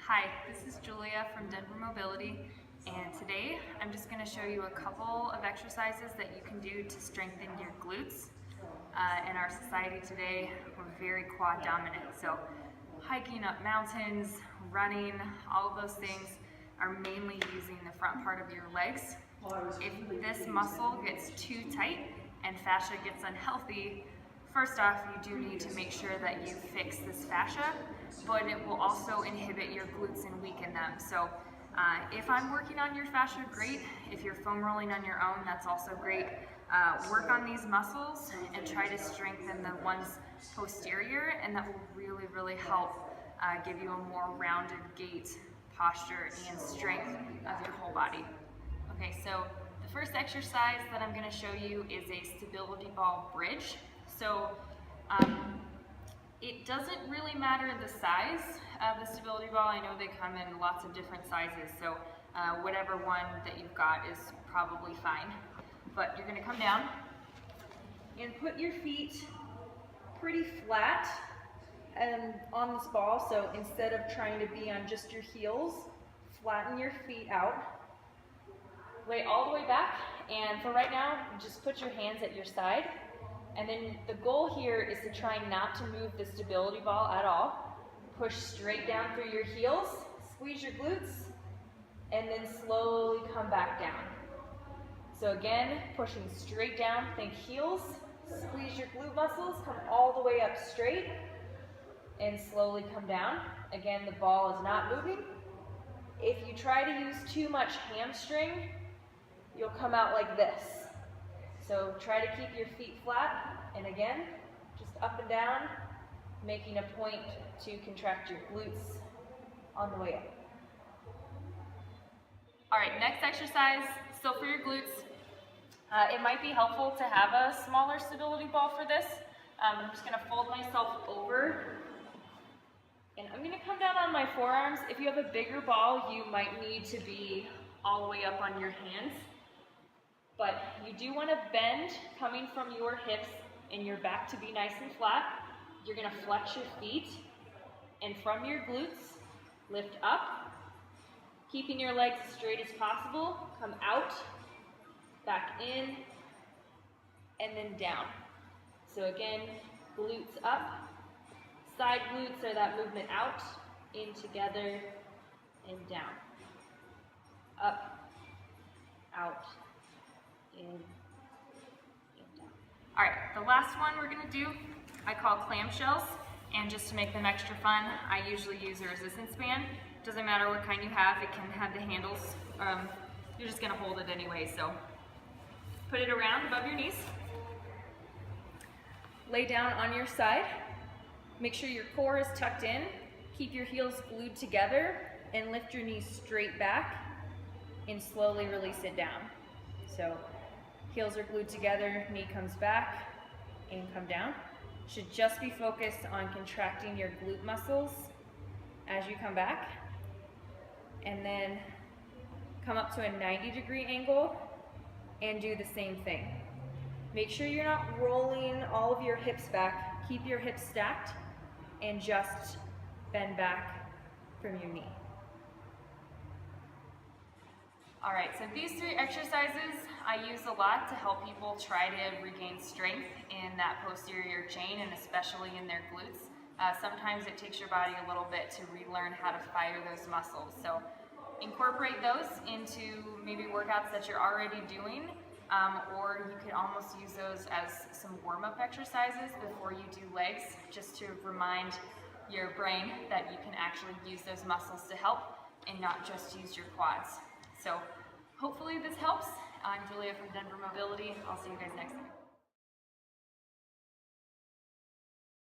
Hi, this is Julia from Denver Mobility, and today I'm just going to show you a couple of exercises that you can do to strengthen your glutes. In our society today, we're very quad dominant, so hiking up mountains, running, all of those things are mainly using the front part of your legs. If this muscle gets too tight and fascia gets unhealthy, first off, you do need to make sure that you fix this fascia, but it will also inhibit your glutes and weaken them. So if I'm working on your fascia, great. If you're foam rolling on your own, that's also great. Work on these muscles and try to strengthen the ones posterior, and that will really, really help give you a more rounded gait, posture, and strength of your whole body. Okay, so the first exercise that I'm going to show you is a stability ball bridge. So it doesn't really matter the size of the stability ball. I know they come in lots of different sizes, so whatever one that you've got is probably fine. But you're going to come down and put your feet pretty flat on this ball. So instead of trying to be on just your heels, flatten your feet out. Lay all the way back, and for right now, just put your hands at your side. And then the goal here is to try not to move the stability ball at all. Push straight down through your heels, squeeze your glutes, and then slowly come back down. So again, pushing straight down, think heels, squeeze your glute muscles, come all the way up straight, and slowly come down. Again, the ball is not moving. If you try to use too much hamstring, you'll come out like this. So try to keep your feet flat, and again, just up and down, making a point to contract your glutes on the way up. All right, next exercise, still for your glutes. It might be helpful to have a smaller stability ball for this. I'm just gonna fold myself over, and I'm gonna come down on my forearms. If you have a bigger ball, you might need to be all the way up on your hands. But you do want to bend coming from your hips and your back to be nice and flat. You're going to flex your feet, and from your glutes, lift up, keeping your legs as straight as possible. Come out, back in, and then down. So again, glutes up, side glutes are that movement out, in together, and down. Up, out, in, and down. All right, the last one we're gonna do, I call clamshells, and just to make them extra fun, I usually use a resistance band. Doesn't matter what kind you have, it can have the handles. You're just gonna hold it anyway, so put it around above your knees. Lay down on your side. Make sure your core is tucked in. Keep your heels glued together, and lift your knees straight back, and slowly release it down. So heels are glued together, knee comes back, and come down. Should just be focused on contracting your glute muscles as you come back. And then come up to a 90-degree angle and do the same thing. Make sure you're not rolling all of your hips back. Keep your hips stacked and just bend back from your knee. All right, so these three exercises I use a lot to help people try to regain strength in that posterior chain, and especially in their glutes. Sometimes it takes your body a little bit to relearn how to fire those muscles. So incorporate those into maybe workouts that you're already doing, or you could almost use those as some warm-up exercises before you do legs, just to remind your brain that you can actually use those muscles to help and not just use your quads. So hopefully this helps. I'm Julia from Denver Mobility. I'll see you guys next time.